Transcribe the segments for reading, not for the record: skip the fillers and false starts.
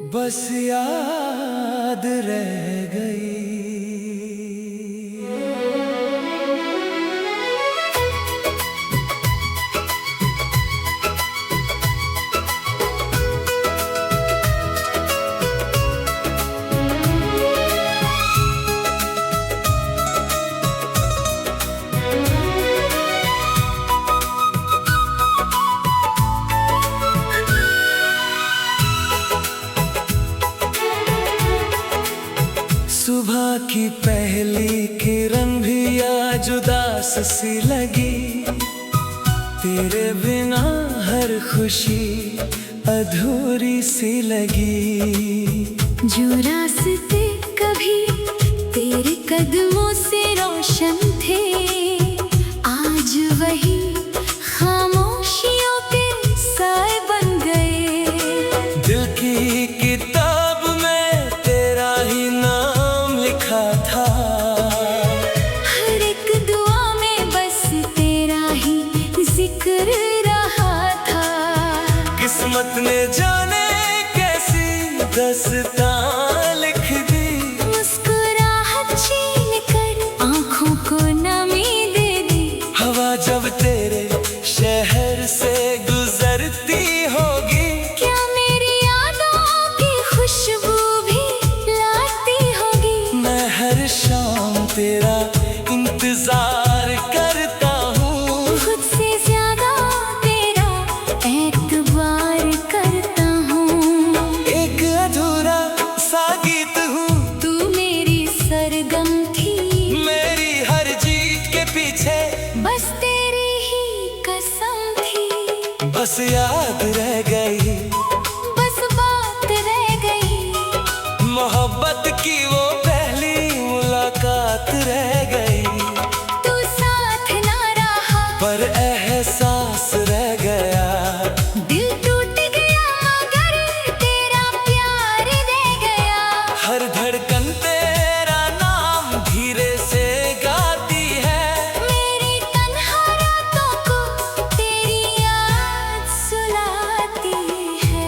बस याद रह गई। सुबह की पहली किरण भी आज उदास सी लगी। तेरे बिना हर खुशी अधूरी सी लगी। जो रास्ते कभी तेरे कदमों से रोशन थे, आज वही खामोशियों के साए बन गए। दिल की किताब में तेरा ही नाम लिखा था। हर एक दुआ में बस तेरा ही जिक्र रहा था। किस्मत ने जाने कैसी दास्तां लिख दी। मुस्कुराहट छीन कर आँखों को नमी दे दी। हवा जब तेरे शहर से गुजरती होगी, क्या मेरी यादों की खुशबू भी लाती होगी। मैं हर शाम तेरा इंतजार करता हूँ। खुद से ज्यादा तेरा एतबार करता हूँ। एक अधूरा सा गीत हूँ, तू मेरी सरगम थी। मेरी हर जीत के पीछे बस तेरी ही कसम थी। बस याद रह गई। बस बात रह गई। मोहब्बत की वो पहली मुलाकात रह गई। तू साथ ना रहा पर एहसास रह गया। दिल टूट गया मगर तेरा प्यार रह गया। हर धड़कन तेरा नाम धीरे से गाती है। मेरी तन्हा रातों को तेरी याद सुलाती है।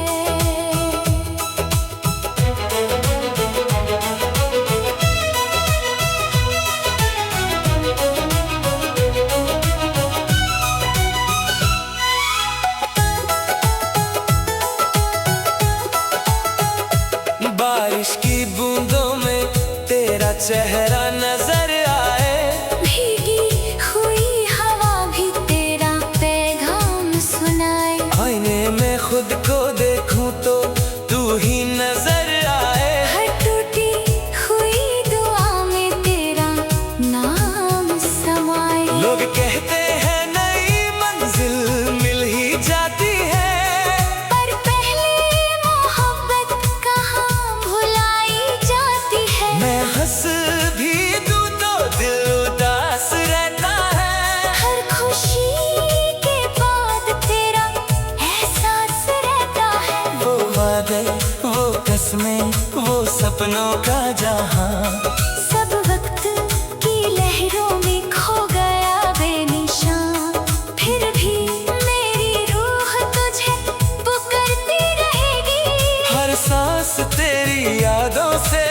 बारिश की बूंदों में तेरा चेहरा नजर आए। भीगी हुई हवा भी तेरा पैगाम सुनाए। आईने में खुद को देखूं तो तू ही नजर आए। हर टूटी हुई दुआ में तेरा नाम समाए। लोग कहते हैं नई मंजिल मिल ही जाती है, पर पहले मोहब्बत कहाँ भुलाई जाती है। मैं हंस भी दूं तो दिल उदास रहता है। हर खुशी के बाद तेरा एहसास रहता है। वो वादे, वो कसमें, वो सपनों का जहां, सब वक्त की लहरों में खो गया बेनिशान। फिर भी मेरी रूह तुझे पुकारती रहेगी। हर सांस तेरी यादों से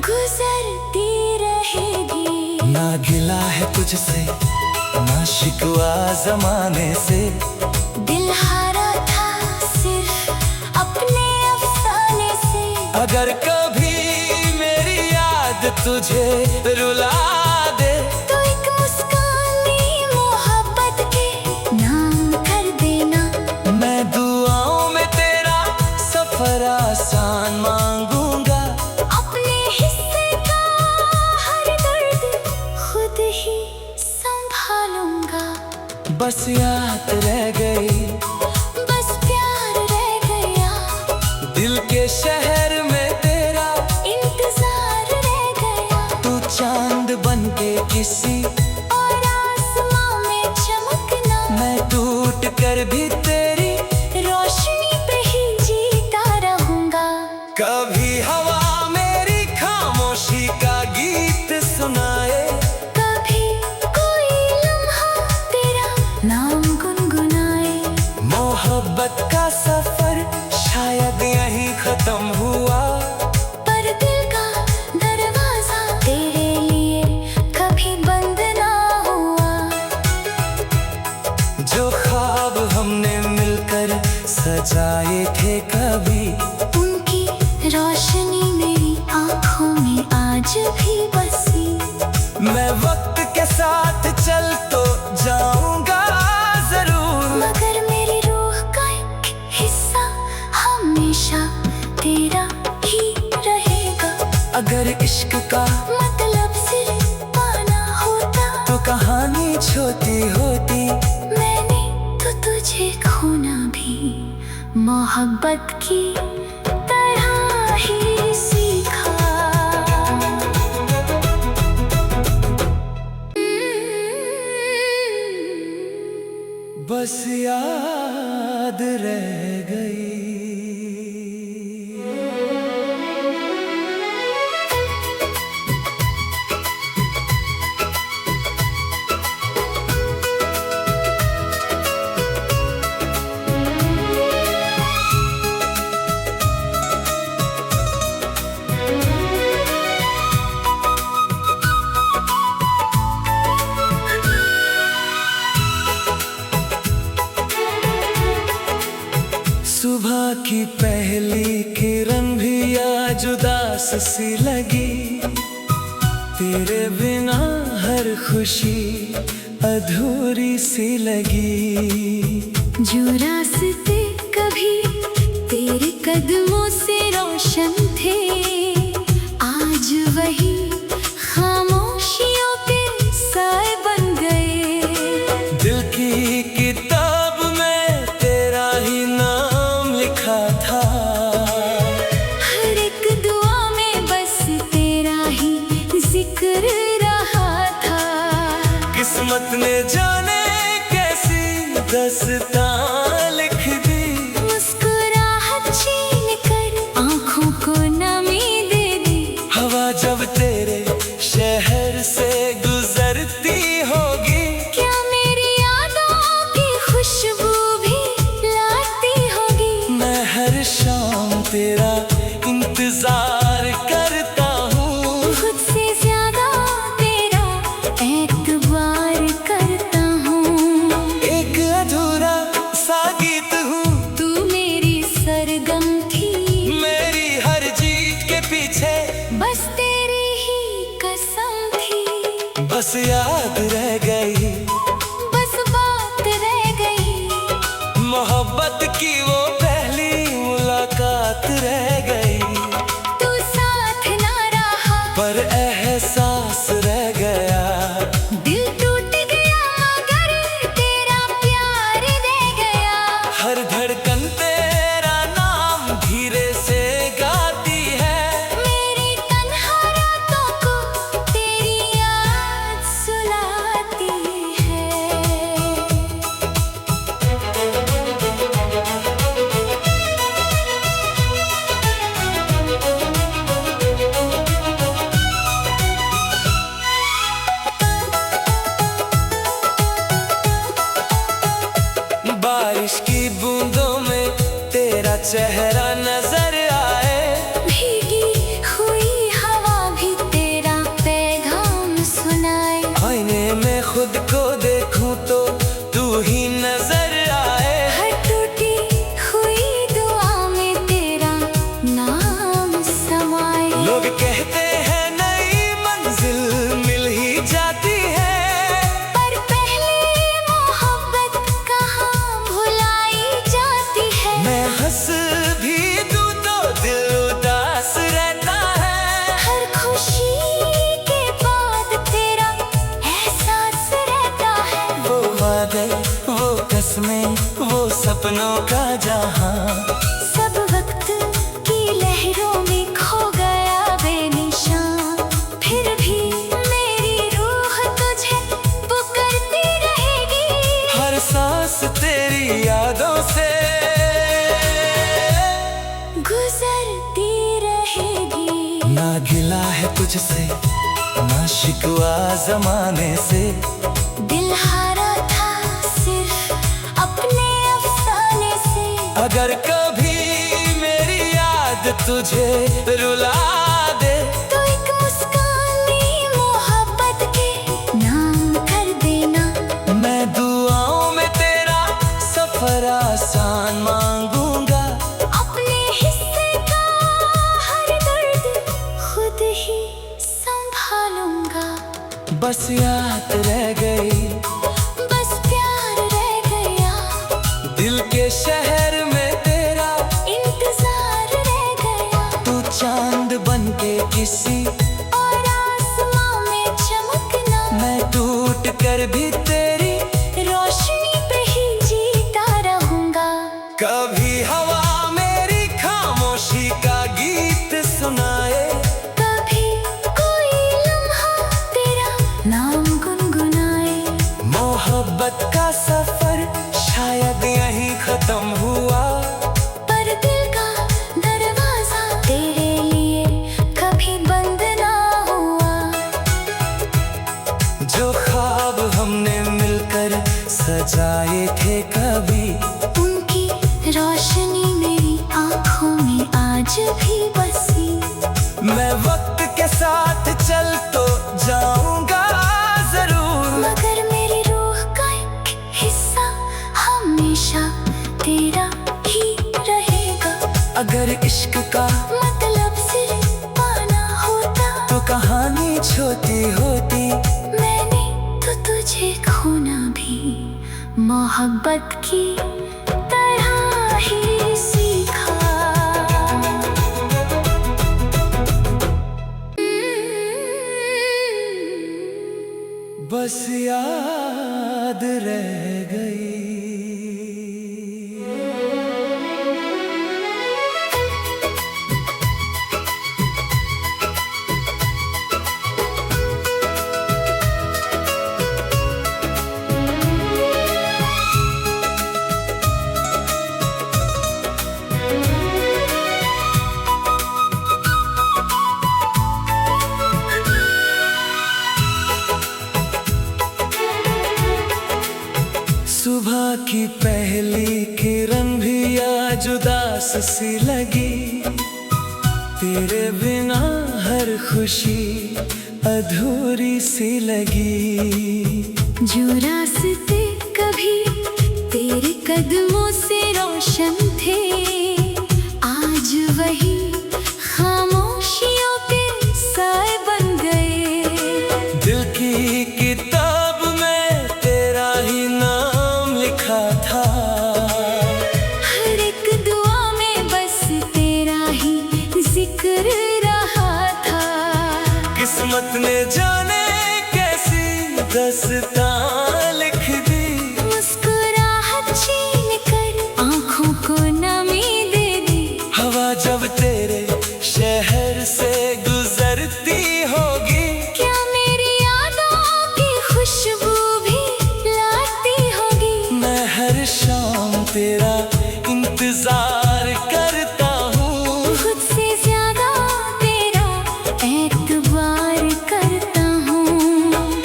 गुजरती रहेगी। ना गिला है तुझसे, ना शिकवा जमाने से। दिल हारा था सिर्फ अपने अफसाने से। अगर कभी मेरी याद तुझे रुला दे, तो एक मुस्कानी मोहब्बत के नाम कर देना। मैं दुआओं में तेरा सफर आसान मांगूंगा। अपने हिस्से का हर दर्द खुद ही संभालूंगा। बस याद रह गई। बस प्यार रह गया। दिल के शहर में तेरा इंतजार रह गया। तू चांद बन के किसी और आसमां में चमकना। मैं टूट कर भी तेरी रोशनी पे ही जीता रहूंगा। कभी हवा मेरी खामोशी का गीत सुनाए। कभी कोई लम्हा तेरा नाम गुनगुनाए। मोहब्बत का सफर जो ख्वाब हमने मिलकर सजाए थे कभी, उनकी रोशनी मेरी आंखों में आज भी बसी। मैं वक्त के साथ चल तो जाऊंगा जरूर, मगर मेरी रूह का एक हिस्सा हमेशा तेरा ही रहेगा। अगर इश्क का मतलब सिर्फ पाना होता तो कहानी छोटी होती। मैंने तो तुझे खोना भी मोहब्बत की तरह ही सीखा। बस याद रह गई। सुबह की पहली किरण भी आज उदास सी लगी, तेरे बिना हर खुशी अधूरी सी लगी। जो रास्ते कभी तेरे कदमों से रोशन थे, आज वही खामोशियों के साए बन गए। दिल की किताब में तेरा ही नाम लिखा था, हर एक दुआ में बस तेरा ही जिक्र रहा था। किस्मत ने जाने कैसी दास्तां लिख दी, मुस्कुराहट छीन कर आंखों को नमी दे दी। हवा जब तेरे शहर से गुजरती होगी, क्या मेरी यादों की खुशबू भी लाती होगी। मैं हर शाम तेरा इंतजार करता हूँ, खुद से ज्यादा तेरा एतबार करता हूँ। एक अधूरा सा गीत हूँ, तू मेरी सरगम थी, मेरी हर जीत के पीछे बस तेरी ही कसम थी। बस याद रह गई, बस बात रह गई, मोहब्बत की वो पहली मुलाकात रह गई। तू साथ ना रहा पर एहसास रह गया, दिल टूट गया मगर तेरा प्यार रह गया। हर धड़कन तेरा नाम धीरे से गाती है, मेरी तन्हा रातों को तेरी याद सुलाती है। बारिश की बूंदों में तेरा चेहरा नजर आए, भीगी हुई हवा भी तेरा पैगाम सुनाए। आईने में खुद को देखूं तो तू ही नजर आए। हर टूटी हुई दुआ में तेरा नाम समाए। लोग कहते हैं नई मंजिल मिल ही जाती है, पर पहले मोहब्बत कहाँ भुलाई जाती है। मैं हंस भी दूं तो दिल उदास रहता है। हर खुशी के बाद तेरा एहसास रहता है। वो वादे, वो कसमें, वो सपनों का जहां, सब वक्त की लहरों में खो गया बेनिशान। फिर भी मेरी रूह तुझे पुकारती रहेगी, हर सांस तेरी यादों से गुजरती रहेगी। ना गिला है तुझसे, ना शिकवा जमाने से। दिल हारा था सिर्फ अपने अफसाने से। अगर कभी मेरी याद तुझे रुला दे, तो एक मुस्कान भी मोहब्बत के नाम कर देना। मैं दुआओं में तेरे सफर आसान मांगूंगा। अपने हिस्से का हर दर्द खुद ही संभालूंगा। बस याद रह गई, बस प्यार रह गया, दिल के शहर में तेरा इंतजार रह गया। तू चांद बन के किसी और आसमां में चमकना, मैं टूट कर भी तेरी रोशनी पे ही जीता रहूंगा। कभी हवा मेरी खामोशी का गीत सुनाए, कभी कोई लम्हा तेरा नाम गुनगुनाए। मोहब्बत का सफर शायद यहीं खत्म हुआ, पर दिल का दरवाजा तेरे लिए कभी बंद ना हुआ। जो ख्वाब हमने मिलकर सजाए थे कभी, उनकी रोशनी मेरी आंखों में आज भी बसी। मैं वक्त के साथ चल तो जाऊंगा जरूर, मगर मेरी रूह का एक हिस्सा हमेशा तेरा ही रहेगा। अगर इश्क का मतलब सिर्फ पाना होता, तो कहानी छोटी होती। मैंने तो तुझे खोना भी मोहब्बत की तरह ही सीखा। बस याद रह गई। सुबह की पहली किरण भी आज उदास सी लगी, तेरे बिना हर खुशी अधूरी सी लगी। जो रास्ते कभी तेरे कदमों से रोशन थे, आज वही खामोशियों के साए बन गए। दिल की किताब में तेरा ही नाम लिखा था, हर एक दुआ में बस तेरा ही जिक्र रहा था। किस्मत ने जाने कैसी दास्तां लिख दी, मुस्कुराहट छीन कर आंखों को नमी दे दी। हवा जब तेरे शहर से गुजरती होगी, क्या मेरी यादों की खुशबू भी लाती होगी। मैं हर शाम तेरा इंतजार करता हूँ, खुद से ज्यादा तेरा एतबार करता हूँ।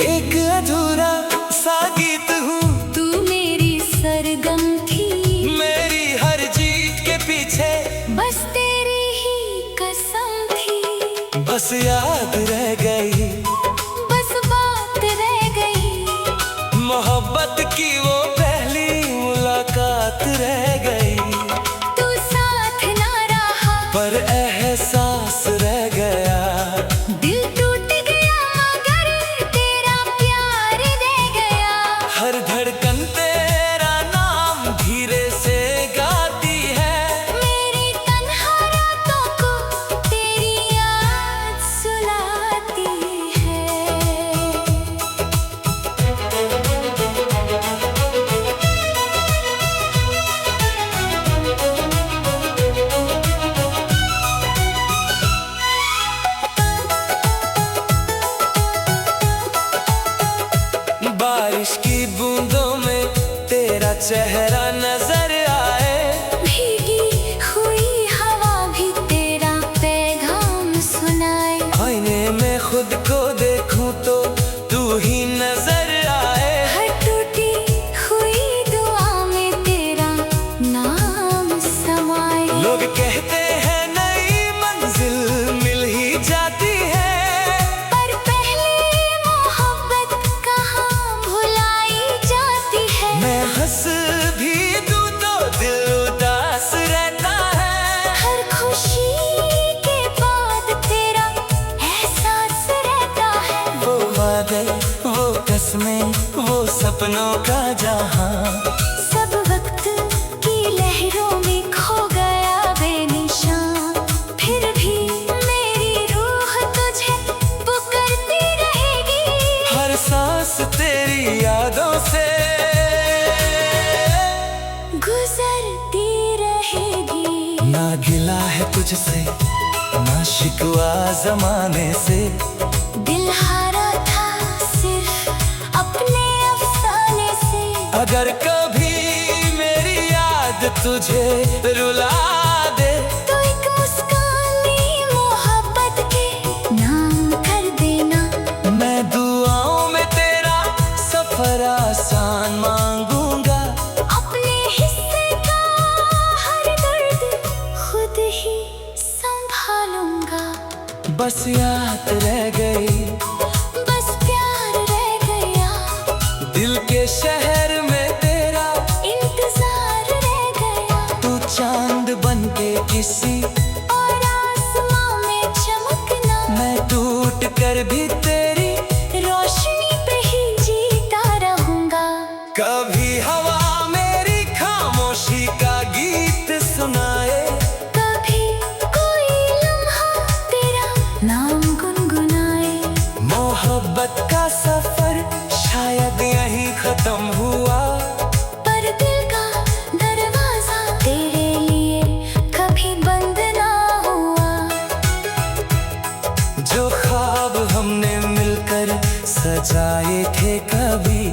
एक अधूरा सा गीत हूँ, तू मेरी सरगम थी, मेरी हर जीत के पीछे बस तेरी ही कसम थी। बस याद रह गई, बस बात रह गई, मोहब्बत की वो पहली मुलाकात रह गई। तू साथ ना रहा, पर एहसास रह गया, दिल टूट गया मगर तेरा प्यार रह गया। हर धड़कन तेरा नाम धीरे से गाती है, मेरी तन्हा रातों को तेरी याद सुलाती है। बारिश की बूंदों में तेरा चेहरा नजर आए, भीगी हुई हवा भी तेरा पैगाम सुनाए। आईने में खुद को देखूं तो तू ही नजर आए। हर टूटी हुई दुआ में तेरा नाम समाए। लोग कहते हैं नई मंजिल मिल ही जाती है, पर पहले मोहब्बत कहाँ भुलाई जाती है। मैं हंस भी दूं ना गिला है तुझसे, ना शिकवा जमाने से। दिल हारा था सिर्फ अपने अफसाने से। अगर कभी मेरी याद तुझे रुला दे, तो एक मुस्कानी मोहब्बत के नाम कर देना। मैं दुआओं में तेरा सफर आसान मांगूंगा। अपने हिस्से का हर दर्द खुद ही संभालूंगा। बस याद रह गई, बस प्यार रह गया। दिल के शहर में तेरा इंतजार रह गया। तू चांद बन के किसी और आसमां में चमकना। मैं टूट कर भी तेरी रोशनी पे ही जीता रहूंगा। कभी हवा मेरी खामोशी का गीत सुनाए, कभी कोई लम्हा तेरा नाम गुनगुनाए। मोहब्बत का सफर शायद यहीं खत्म हुआ। पर दिल का दरवाजा तेरे लिए कभी बंद ना हुआ। जो ख्वाब हमने मिलकर सजाए थे कभी,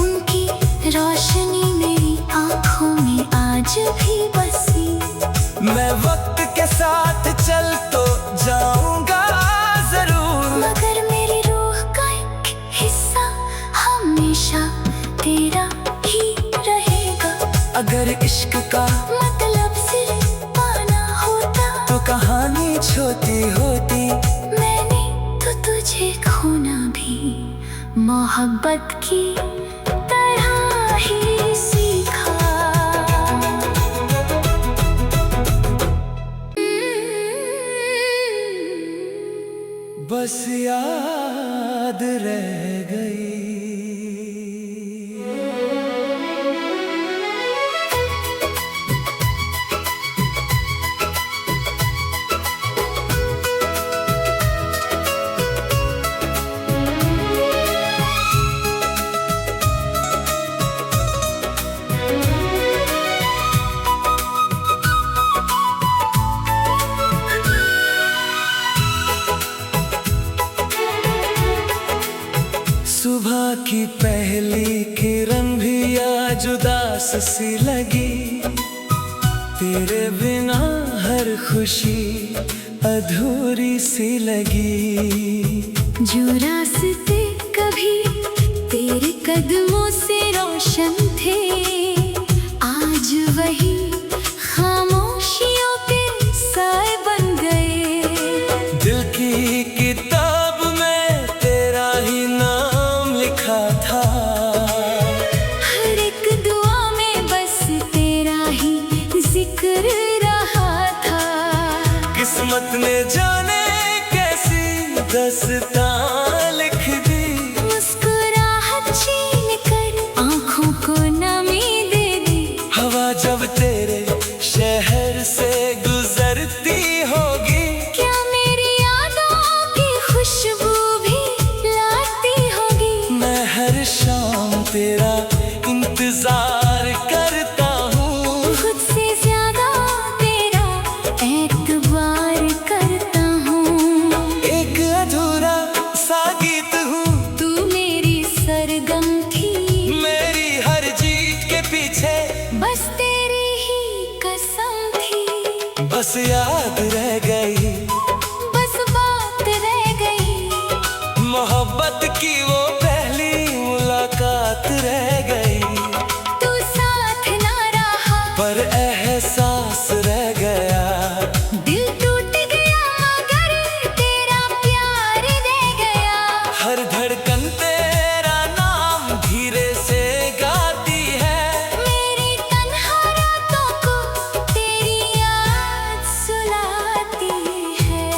उनकी रोशनी मेरी आंखों में आज भी बसी। मैं वक्त के साथ चल तो जाऊंगा जरूर। मगर मेरी रूह का एक हिस्सा हमेशा तेरा ही रहेगा। अगर इश्क का मतलब सिर्फ पाना होता, तो कहानी छोटी होती। मैंने तो तुझे खोना भी मोहब्बत की तरह ही सीखा। बस याद रह गई। सुबह की पहली किरण भी आज उदास सी लगी। तेरे बिना हर खुशी अधूरी सी लगी। जो रास्ते कभी तेरे कदमों से रोशन थे, आज वही खामोशियों के साए बन गए। दिल की किताब में तेरा ही नाम लिखा था। हर एक दुआ में बस तेरा ही जिक्र रहा था। किस्मत ने जाने कैसी दास्तां लिख दी। मुस्कुराहट छीन कर आंखों को नमी दे दी। हवा जब तेरे शहर से गुजरती होगी, क्या मेरी यादों की खुशबू भी लाती होगी। मैं हर शाम तेरा इंतजार करता हूँ। खुद से ज्यादा तेरा एतबार करता हूँ। एक अधूरा सा गीत हूँ, तू मेरी सरगम थी। मेरी हर जीत के पीछे बस तेरी ही कसम थी। बस याद रह गई, बस बात रह गई। मोहब्बत की वो पहली मुलाकात रह गई। तू साथ ना रहा, पर एहसास रह गया। दिल टूट गया मगर तेरा प्यार रह गया। हर धड़कन तेरा नाम धीरे से गाती है। मेरी तन्हा रातों को तेरी याद सुलाती है।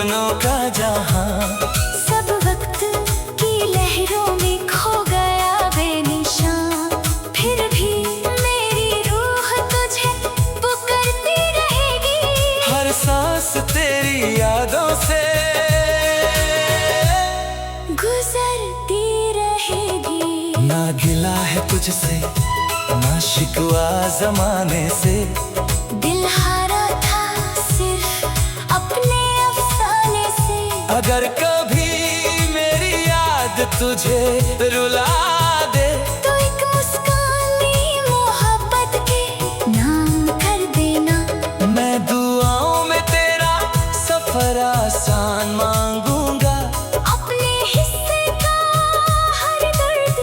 सपनों का जहां। सब वक्त की लहरों में खो गया बेनिशान, फिर भी मेरी रूह तुझे पुकारती रहेगी। हर सांस तेरी यादों से गुजरती रहेगी। ना गिला है तुझसे ना शिकवा जमाने से, दिल हारा था सिर्फ अपने अफसाने से। अगर कभी मेरी याद तुझे रुला दे तो एक मुस्कान मोहब्बत के नाम कर देना। मैं दुआओं में तेरा सफर आसान मांगूंगा। अपने हिस्से का हर दर्द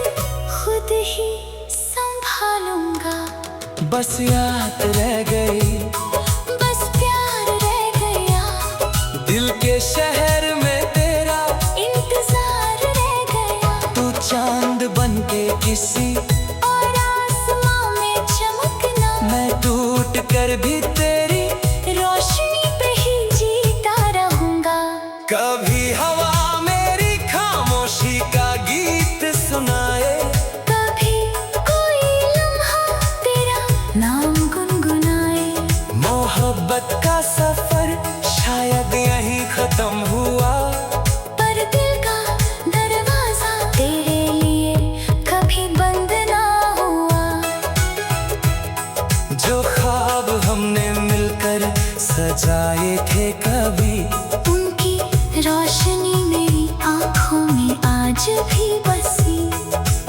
खुद ही संभालूंगा। बस याद रह गई, बस प्यार रह गया, दिल के शहर में तेरा इंतजार रह गया। तू चांद बन के किसी और आसमां में चमकना, मैं टूट कर भी तेरी रोशनी पे ही जीता रहूंगा। कभी हवा मेरी खामोशी का गीत सुनाए, कभी कोई लम्हा तेरा नाम गुनगुनाए। मोहब्बत का सफर शायद यहीं खत्म हुआ, पर दिल का दरवाजा तेरे लिए कभी बंद ना हुआ। जो ख्वाब हमने मिलकर सजाए थे कभी, उनकी रोशनी मेरी आंखों में आज भी बसी।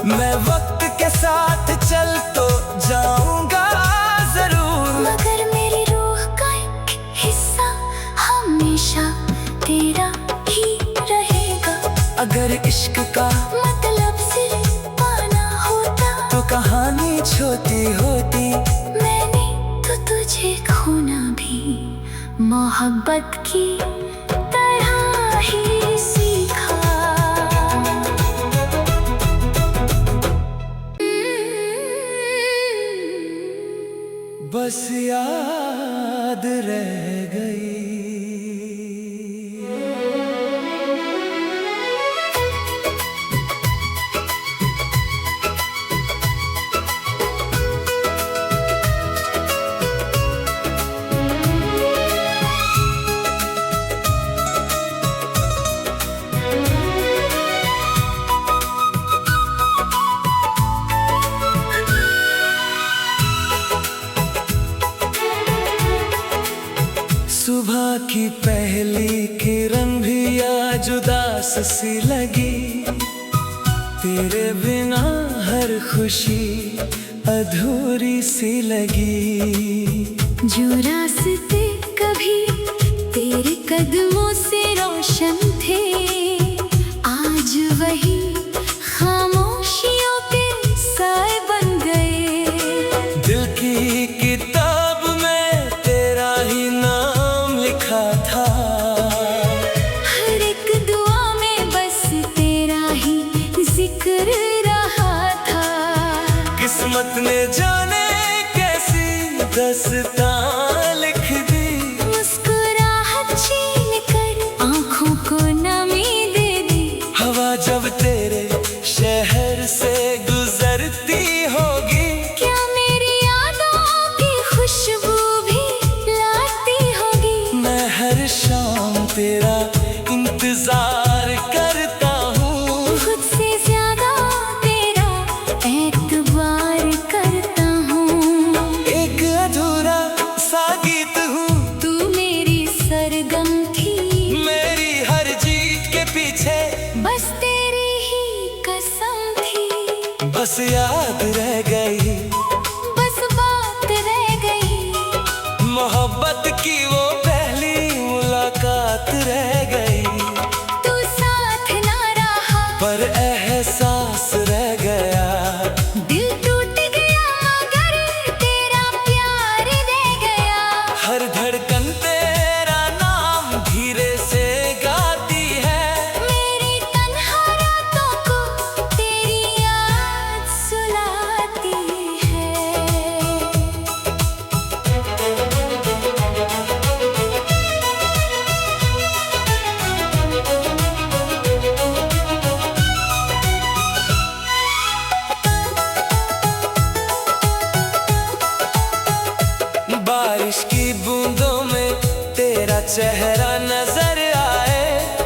मैं वक्त के साथ चल तो जाऊंगा जरूर, मगर मेरी रूह का एक हिस्सा हमेशा तेरा ही रहेगा। अगर इश्क का मतलब सिर्फ पाना होता तो कहानी छोटी होती। मैंने तो तुझे खोना भी मोहब्बत की तरह ही सीखा। बस याद रह गई। सुबह की पहली किरण भी आज उदास सी लगी, तेरे बिना हर खुशी अधूरी सी लगी। जो रास्ते कभी तेरे कदमों से रोशन थे, आज वही खामोशियों के साए बन गए। दिल की किताब में तेरा ही नाम लिखा था, हर एक दुआ में बस तेरा ही जिक्र रहा था। किस्मत ने जाने कैसी दस्तां लिख दी, मुस्कुराहट छीन कर आंखों को नमी दे दी। हवा जब तेरे शहर से गुजरती होगी, क्या मेरी यादों की खुशबू भी लाती होगी। मैं हर शाम तेरा इंतजार करता हूँ। खुद से ज्यादा तेरा एतबार करता हूँ। एक अधूरा सा गीत हूँ, तू मेरी सरगम थी, मेरी हर जीत के पीछे बस तेरी ही कसम थी। बस याद रह गई, बस बात रह गई, मोहब्बत की वो पहली मुलाकात रह गई। तू साथ ना रहा पर एहसास रह गया, दिल टूट गया मगर तेरा प्यार रह गया। हर धड़कन तेरा नाम धीरे से गाती है, मेरी तन्हा रातों को तेरी याद सुलाती है। चेहरा नजर आए,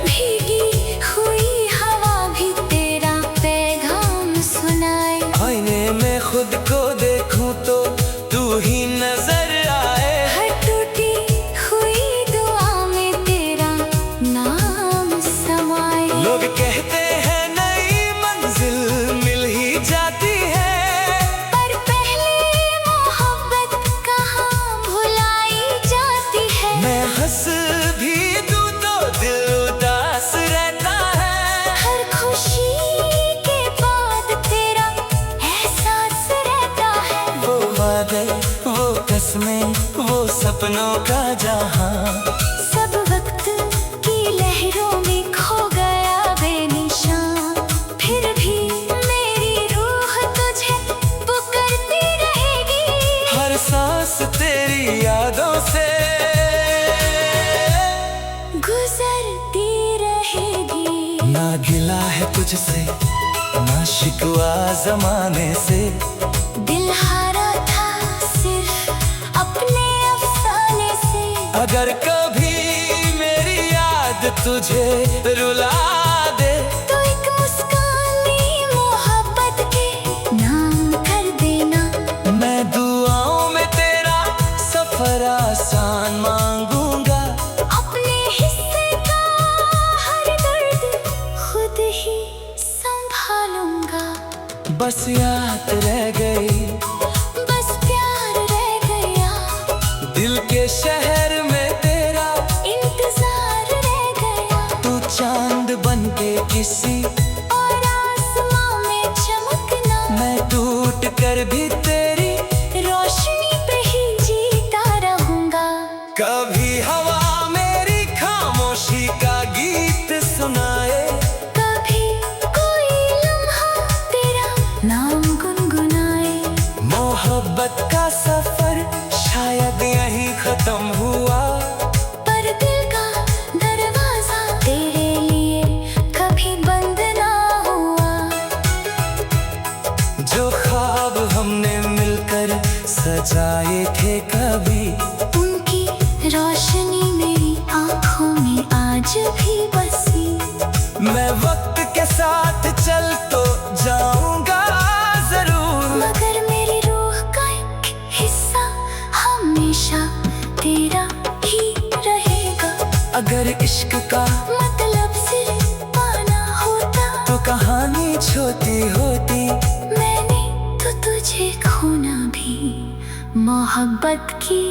भीगी हुई हवा भी तेरा पैगाम सुनाए। आईने में खुद को देखूं तो तू ही नजर आए। हर टूटी हुई दुआ में तेरा नाम समाए। लोग कहते हैं नई मंजिल मिल ही जाती है, पर पहले मोहब्बत कहाँ भुलाई जाती है। मैं हंस भी दूं तो दिल उदास रहता है। हर खुशी के बाद तेरा एहसास रहता है। वो वादे, वो कसमें, वो सपनों का जहां, सब वक्त की लहरों में खो गया बेनिशान। फिर भी मेरी रूह तुझे पुकारती रहेगी। हर सांस तेरी यादों से गुजरती रहेगी। ना गिला है तुझसे, ना शिकवा जमाने से। दिल हारा था सिर्फ अपने अफसाने से। अगर कभी मेरी याद तुझे रुला दे, तो एक मुस्कान मोहब्बत के नाम कर देना। मैं दुआओं में तेरा सफर आसान मांगूंगा। अपने हिस्से का हर दर्द खुद ही संभालूंगा। बस याद रह गई, बस प्यार रह गया। दिल के शहर में तेरा इंतजार रह गया। तू चांद बन के किसी और आसमां में चमकना। मैं टूट कर भी तेरी रोशनी पे ही जीता रहूंगा। कभी हवा मेरी खामोशी का गीत सुनाए, कभी कोई लम्हा तेरा नाम गुनगुनाए। मोहब्बत का सफर शायद यहीं खत्म हुआ, पर दिल का दरवाजा तेरे लिए कभी बंद ना हुआ। जो ख्वाब हमने मिलकर सजाए थे कभी, उनकी रोशनी मेरी आंखों में आज भी बसी। मैं वक्त के साथ चल तो जाऊंगा जरूर, मगर मेरी रूह का एक हिस्सा हमेशा तेरा ही रहेगा। अगर इश्क का मतलब सिर्फ पाना होता, तो कहानी छोटी होती। मैंने तो तुझे खोना भी मोहब्बत की